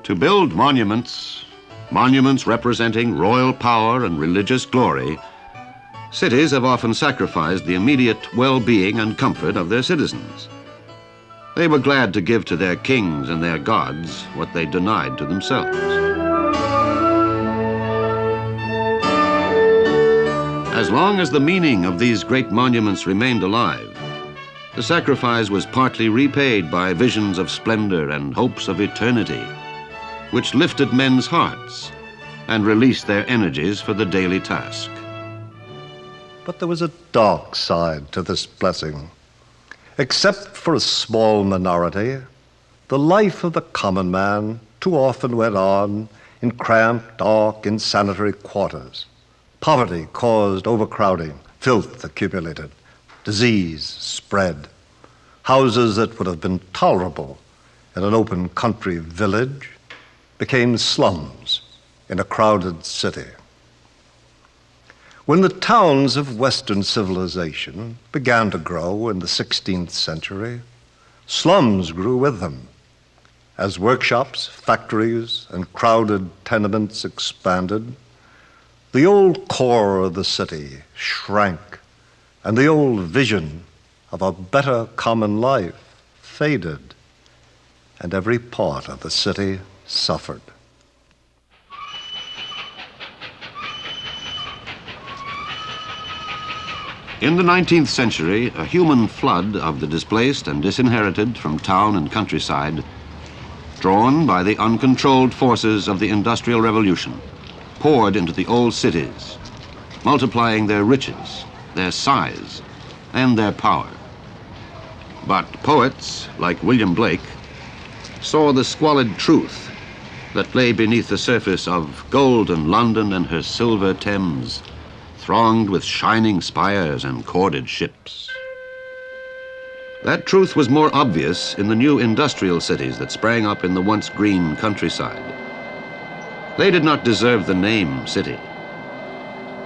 To build monuments, monuments representing royal power and religious glory, cities have often sacrificed the immediate well-being and comfort of their citizens. They were glad to give to their kings and their gods what they denied to themselves. As long as the meaning of these great monuments remained alive, the sacrifice was partly repaid by visions of splendor and hopes of eternity, which lifted men's hearts and released their energies for the daily task. But there was a dark side to this blessing. Except for a small minority, the life of the common man too often went on in cramped, dark, insanitary quarters. Poverty caused overcrowding, filth accumulated, disease spread. Houses that would have been tolerable in an open country village became slums in a crowded city. When the towns of Western civilization began to grow in the 16th century, slums grew with them. As workshops, factories, and crowded tenements expanded, the old core of the city shrank, and the old vision of a better common life faded, and every part of the city suffered. In the 19th century, a human flood of the displaced and disinherited from town and countryside, drawn by the uncontrolled forces of the Industrial Revolution, poured into the old cities, multiplying their riches, their size, and their power. But poets, like William Blake, saw the squalid truth that lay beneath the surface of golden London and her silver Thames, thronged with shining spires and corded ships. That truth was more obvious in the new industrial cities that sprang up in the once green countryside. They did not deserve the name city.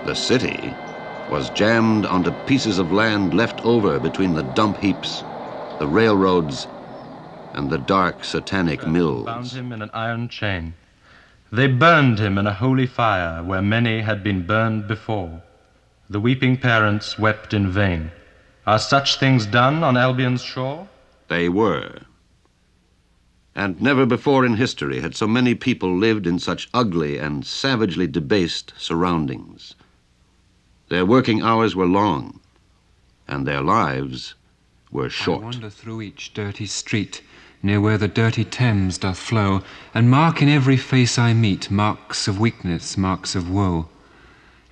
The city was jammed onto pieces of land left over between the dump heaps, the railroads, and the dark satanic mills. Bound him in an iron chain. They burned him in a holy fire where many had been burned before. The weeping parents wept in vain. Are such things done on Albion's shore? They were. And never before in history had so many people lived in such ugly and savagely debased surroundings. Their working hours were long, and their lives were short. I wander through each dirty street, near where the dirty Thames doth flow, and mark in every face I meet marks of weakness, marks of woe.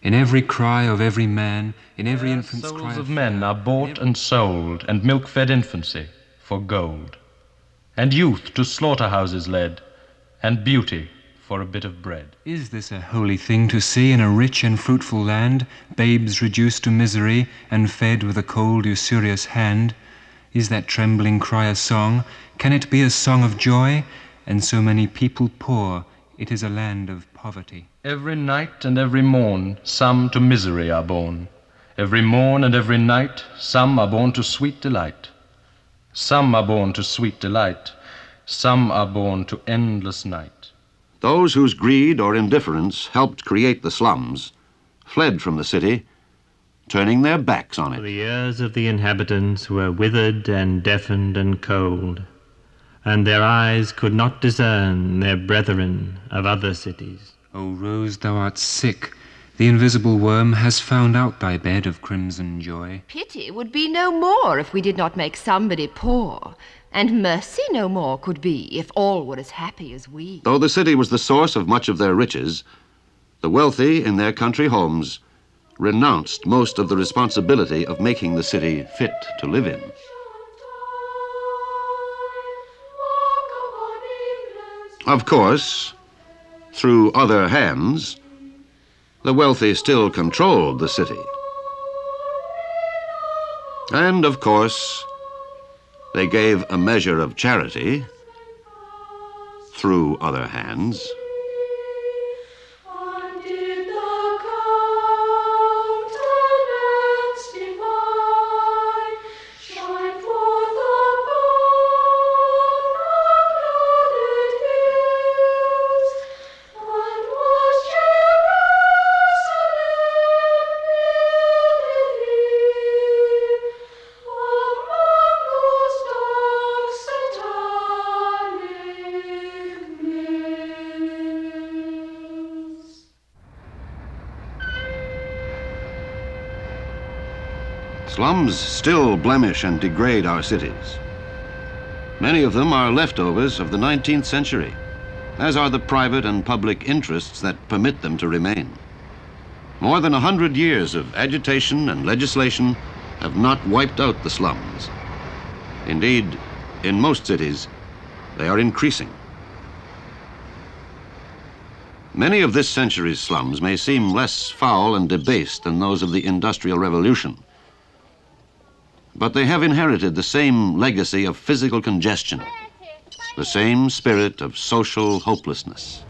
In every cry of every man, in every infant's cry of men are bought and sold, and milk-fed infancy for gold, and youth to slaughterhouses led, and beauty for a bit of bread. Is this a holy thing to see in a rich and fruitful land, babes reduced to misery and fed with a cold usurious hand? Is that trembling cry a song? Can it be a song of joy? And so many people poor, it is a land of poverty. Every night and every morn, some to misery are born. Every morn and every night, some are born to sweet delight. Some are born to sweet delight. Some are born to endless night. Those whose greed or indifference helped create the slums fled from the city, turning their backs on it. The ears of the inhabitants were withered and deafened and cold, and their eyes could not discern their brethren of other cities. O Rose, thou art sick. The invisible worm has found out thy bed of crimson joy. Pity would be no more if we did not make somebody poor, and mercy no more could be if all were as happy as we. Though the city was the source of much of their riches, the wealthy in their country homes renounced most of the responsibility of making the city fit to live in. Of course, through other hands, the wealthy still controlled the city. And, of course, they gave a measure of charity through other hands. Slums still blemish and degrade our cities. Many of them are leftovers of the 19th century, as are the private and public interests that permit them to remain. More than 100 years of agitation and legislation have not wiped out the slums. Indeed, in most cities, they are increasing. Many of this century's slums may seem less foul and debased than those of the Industrial Revolution, but they have inherited the same legacy of physical congestion, the same spirit of social hopelessness.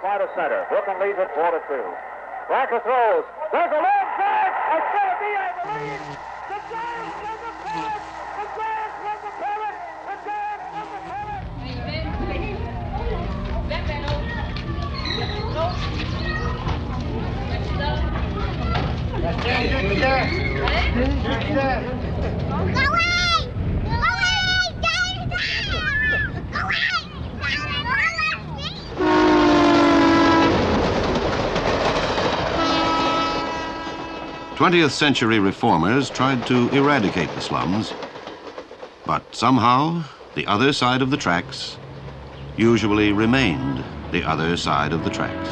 Quite a center. Brooklyn leads at 4-2. Barker throws. There's a long pass. It's going to be, I believe, the Giants win the pennant. The Giants win the pennant. The Giants win the Twentieth century reformers tried to eradicate the slums, but somehow the other side of the tracks usually remained the other side of the tracks.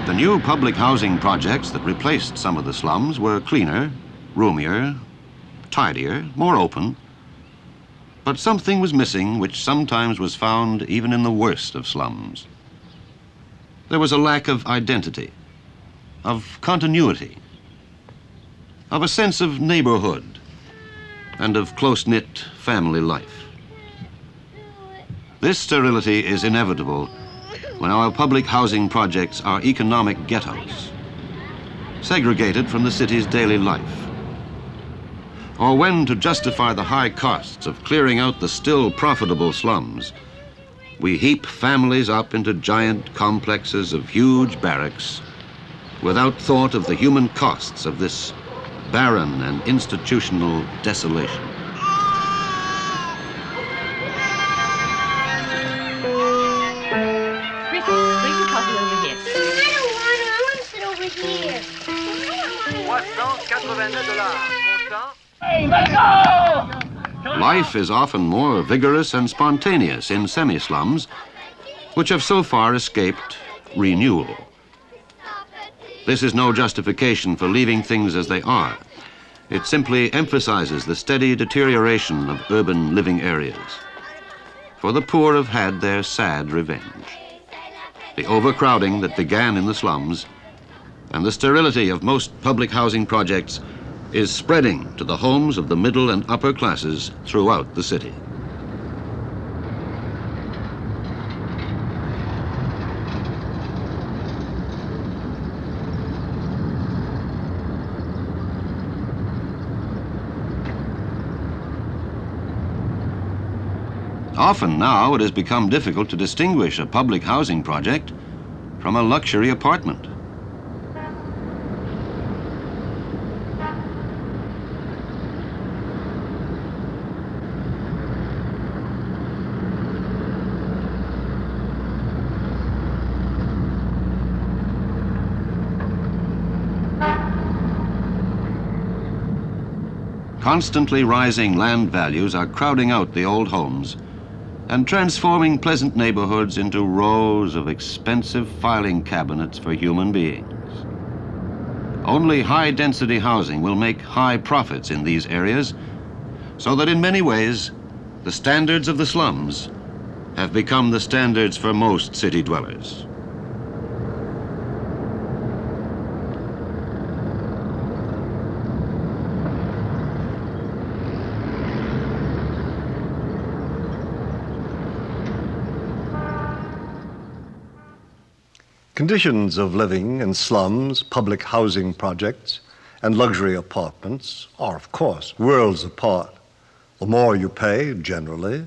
The new public housing projects that replaced some of the slums were cleaner, roomier, tidier, more open. But something was missing which sometimes was found even in the worst of slums. There was a lack of identity, of continuity, of a sense of neighborhood, and of close-knit family life. This sterility is inevitable when our public housing projects are economic ghettos, segregated from the city's daily life. Or when, to justify the high costs of clearing out the still profitable slums, we heap families up into giant complexes of huge barracks without thought of the human costs of this barren and institutional desolation. Ricky, bring the coffee over here. I don't want to. I want to sit over here. $389. Life is often more vigorous and spontaneous in semi-slums, which have so far escaped renewal. This is no justification for leaving things as they are. It simply emphasizes the steady deterioration of urban living areas. For the poor have had their sad revenge. The overcrowding that began in the slums and the sterility of most public housing projects is spreading to the homes of the middle and upper classes throughout the city. Often now it has become difficult to distinguish a public housing project from a luxury apartment. Constantly rising land values are crowding out the old homes and transforming pleasant neighborhoods into rows of expensive filing cabinets for human beings. Only high-density housing will make high profits in these areas, so that in many ways, the standards of the slums have become the standards for most city dwellers. conditions of living in slums, public housing projects, and luxury apartments are, of course, worlds apart. The more you pay, generally,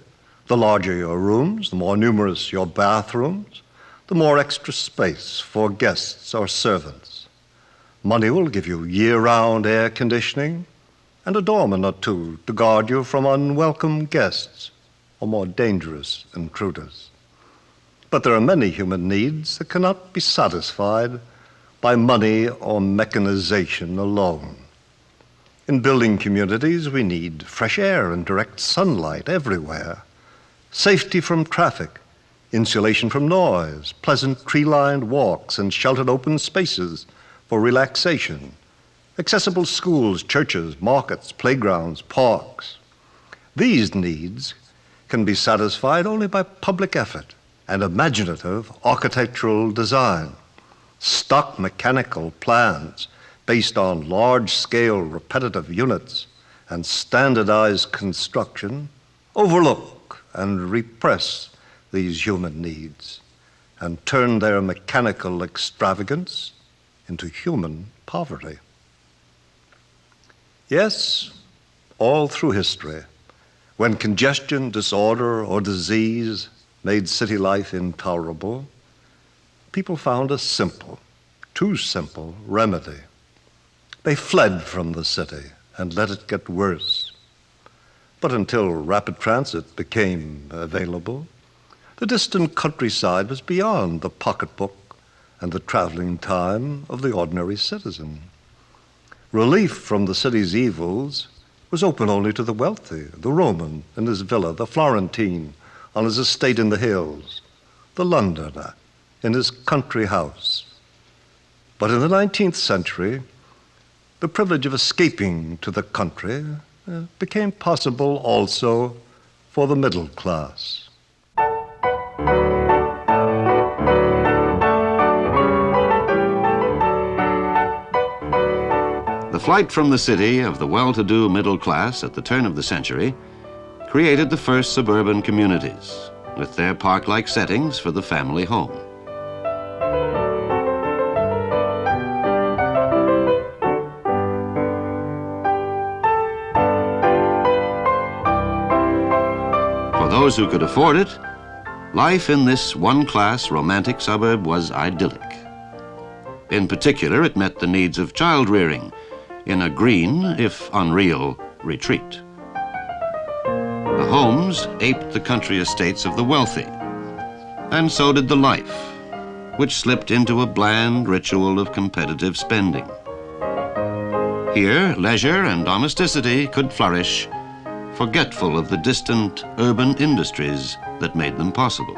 the larger your rooms, the more numerous your bathrooms, the more extra space for guests or servants. Money will give you year-round air conditioning and a doorman or two to guard you from unwelcome guests or more dangerous intruders. But there are many human needs that cannot be satisfied by money or mechanization alone. In building communities, we need fresh air and direct sunlight everywhere, safety from traffic, insulation from noise, pleasant tree-lined walks and sheltered open spaces for relaxation, accessible schools, churches, markets, playgrounds, parks. These needs can be satisfied only by public effort and imaginative architectural design. Stock mechanical plans based on large-scale repetitive units and standardized construction overlook and repress these human needs and turn their mechanical extravagance into human poverty. Yes, all through history, when congestion, disorder, or disease made city life intolerable, people found a simple, too simple remedy. They fled from the city and let it get worse. But until rapid transit became available, the distant countryside was beyond the pocketbook and the traveling time of the ordinary citizen. Relief from the city's evils was open only to the wealthy, the Roman in his villa, the Florentine on his estate in the hills, the Londoner in his country house. But in the 19th century, the privilege of escaping to the country became possible also for the middle class. The flight from the city of the well-to-do middle class at the turn of the century created the first suburban communities, with their park-like settings for the family home. For those who could afford it, life in this one-class romantic suburb was idyllic. In particular, it met the needs of child-rearing in a green, if unreal, retreat. The homes aped the country estates of the wealthy, and so did the life, which slipped into a bland ritual of competitive spending. Here, leisure and domesticity could flourish, forgetful of the distant urban industries that made them possible.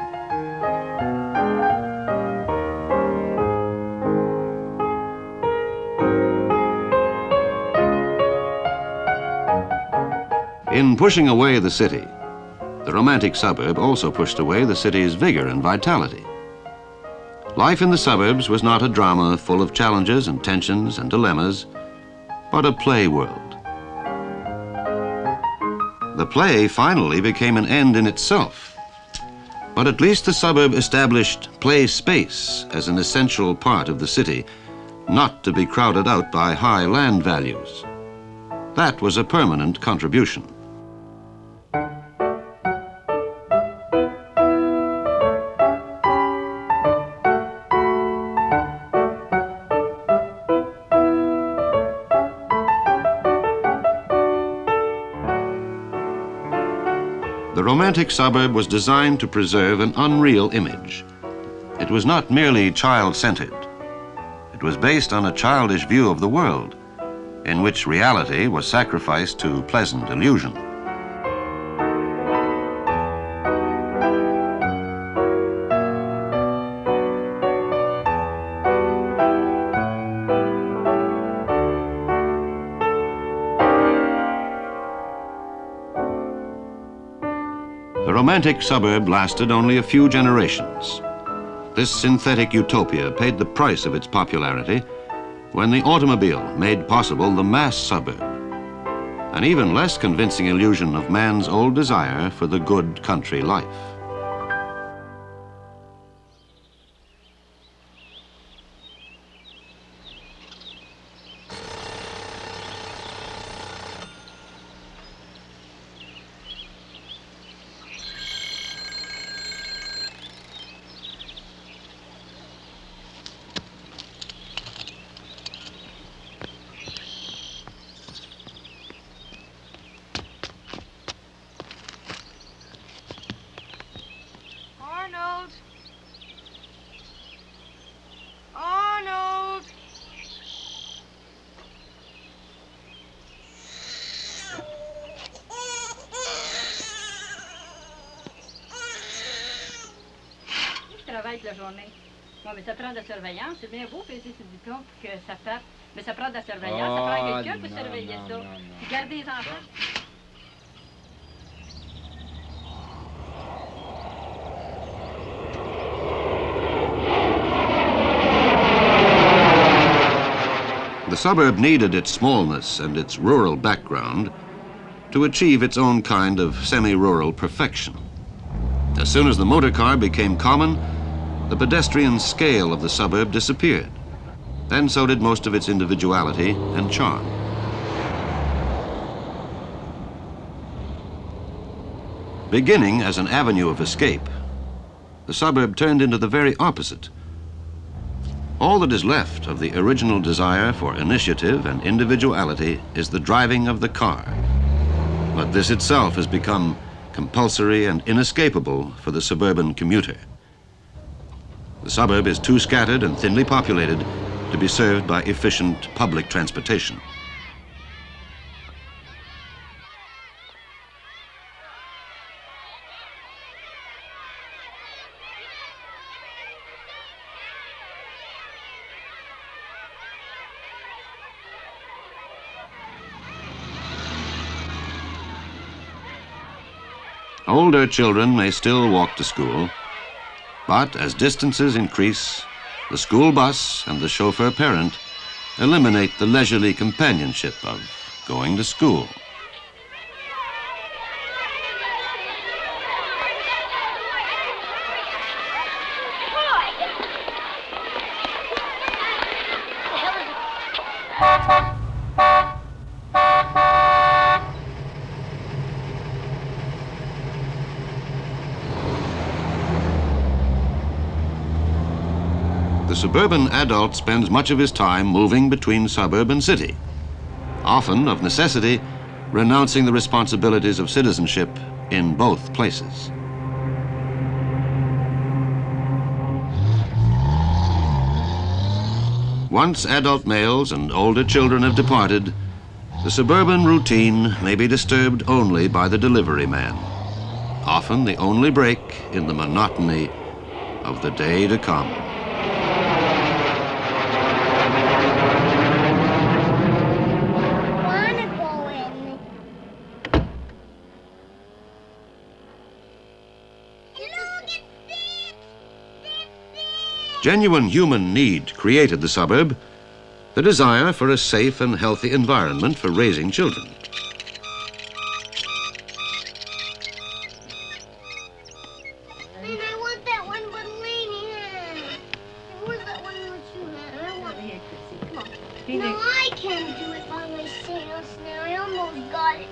In pushing away the city, the romantic suburb also pushed away the city's vigor and vitality. Life in the suburbs was not a drama full of challenges and tensions and dilemmas, but a play world. The play finally became an end in itself, but at least the suburb established play space as an essential part of the city, not to be crowded out by high land values. That was a permanent contribution. The romantic suburb was designed to preserve an unreal image. It was not merely child-centered. It was based on a childish view of the world, in which reality was sacrificed to pleasant illusion. The romantic suburb lasted only a few generations. This synthetic utopia paid the price of its popularity when the automobile made possible the mass suburb, an even less convincing illusion of man's old desire for the good country life. toute la journée. Bon, mais ça prend de la surveillance. C'est bien beau peser sur du plomb pour que ça tape. Mais ça prend de la surveillance. Ça prend quelqu'un pour surveiller ça. Puis garder les enfants. The suburb needed its smallness and its rural background to achieve its own kind of semi-rural perfection. As soon as the motor car became common, the pedestrian scale of the suburb disappeared, and so did most of its individuality and charm. Beginning as an avenue of escape, the suburb turned into the very opposite. All that is left of the original desire for initiative and individuality is the driving of the car. But this itself has become compulsory and inescapable for the suburban commuter. The suburb is too scattered and thinly populated to be served by efficient public transportation. Older children may still walk to school, but as distances increase, the school bus and the chauffeur parent eliminate the leisurely companionship of going to school. The suburban adult spends much of his time moving between suburb and city, often, of necessity, renouncing the responsibilities of citizenship in both places. Once adult males and older children have departed, the suburban routine may be disturbed only by the delivery man, often the only break in the monotony of the day to come. Genuine human need created the suburb, the desire for a safe and healthy environment for raising children. And I want that one with Lainey had. Where's that one that you had? I want it. Come on. No, I can't do it by myself now. I almost got it.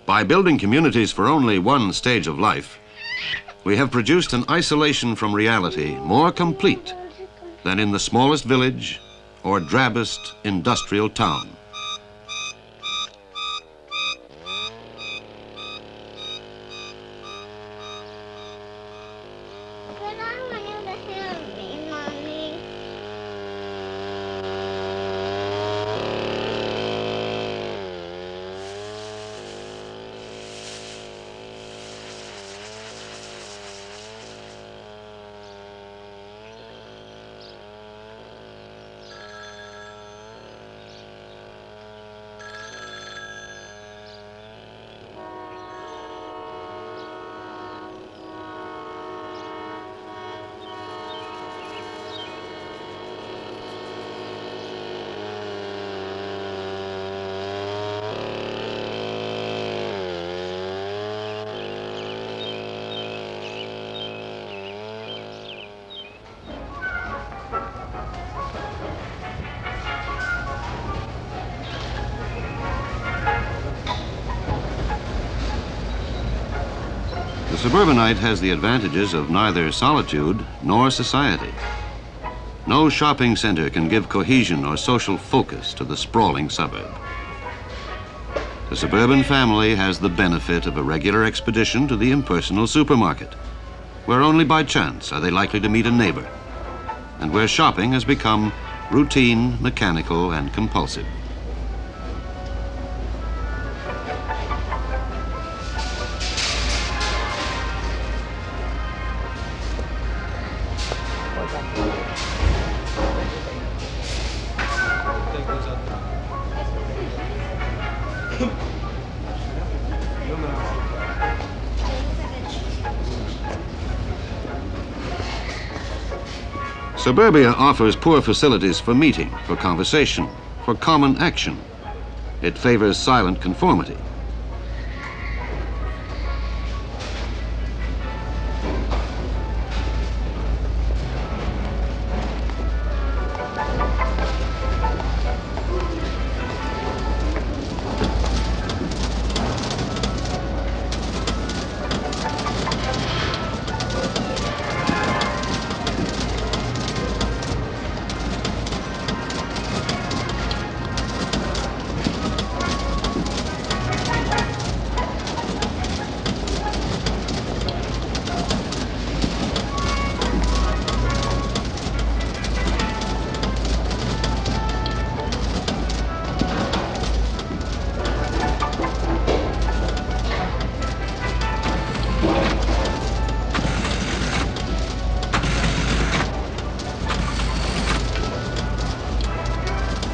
By building communities for only one stage of life, we have produced an isolation from reality more complete than in the smallest village or drabbest industrial town. But I want you to help me, Mommy. The suburbanite has the advantages of neither solitude nor society. No shopping center can give cohesion or social focus to the sprawling suburb. The suburban family has the benefit of a regular expedition to the impersonal supermarket, where only by chance are they likely to meet a neighbor, and where shopping has become routine, mechanical, and compulsive. Suburbia offers poor facilities for meeting, for conversation, for common action. It favors silent conformity.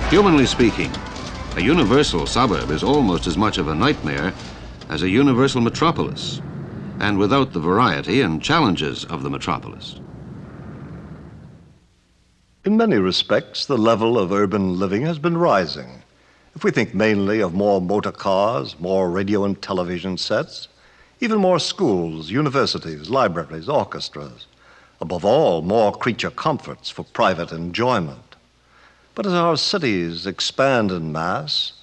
Humanly speaking, a universal suburb is almost as much of a nightmare as a universal metropolis, and without the variety and challenges of the metropolis. In many respects, the level of urban living has been rising. If we think mainly of more motor cars, more radio and television sets, even more schools, universities, libraries, orchestras, above all, more creature comforts for private enjoyment. But as our cities expand in mass,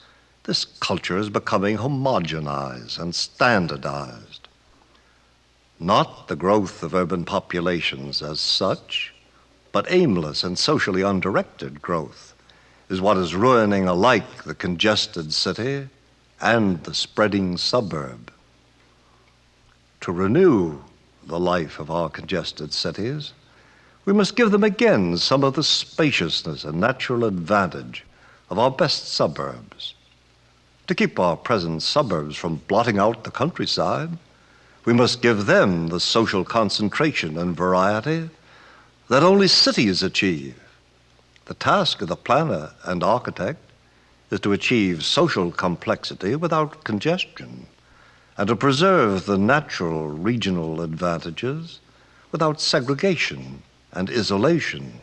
this culture is becoming homogenized and standardized. Not the growth of urban populations as such, but aimless and socially undirected growth is what is ruining alike the congested city and the spreading suburb. To renew the life of our congested cities, we must give them again some of the spaciousness and natural advantage of our best suburbs. To keep our present suburbs from blotting out the countryside, we must give them the social concentration and variety that only cities achieve. The task of the planner and architect is to achieve social complexity without congestion, and to preserve the natural regional advantages without segregation and isolation.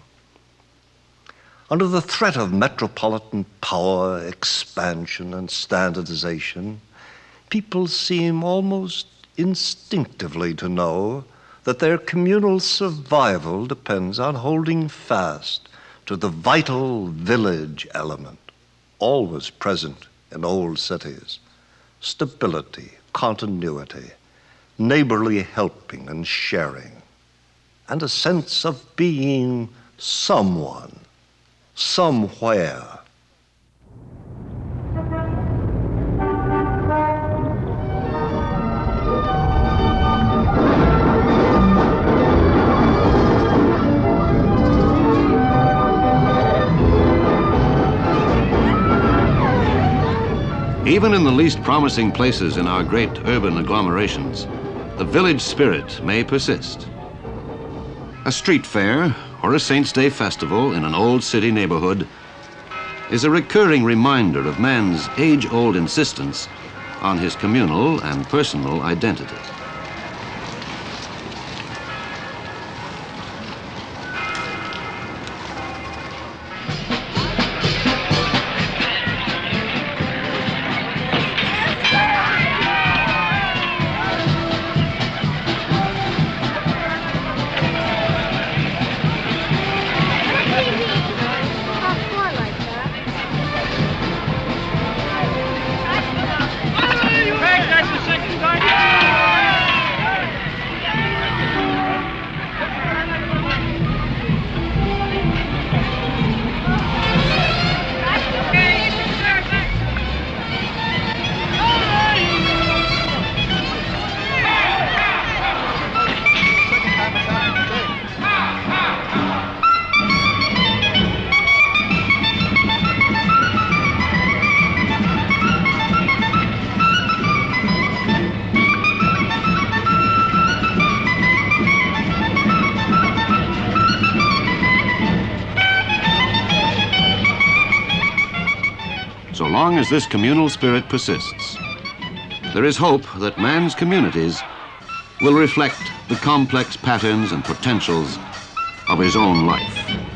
Under the threat of metropolitan power, expansion, and standardization, people seem almost instinctively to know that their communal survival depends on holding fast to the vital village element, always present in old cities: stability, continuity, neighborly helping and sharing, and a sense of being someone, somewhere. Even in the least promising places in our great urban agglomerations, the village spirit may persist. A street fair or a Saints' Day festival in an old city neighborhood is a recurring reminder of man's age-old insistence on his communal and personal identity. So long as this communal spirit persists, there is hope that man's communities will reflect the complex patterns and potentials of his own life.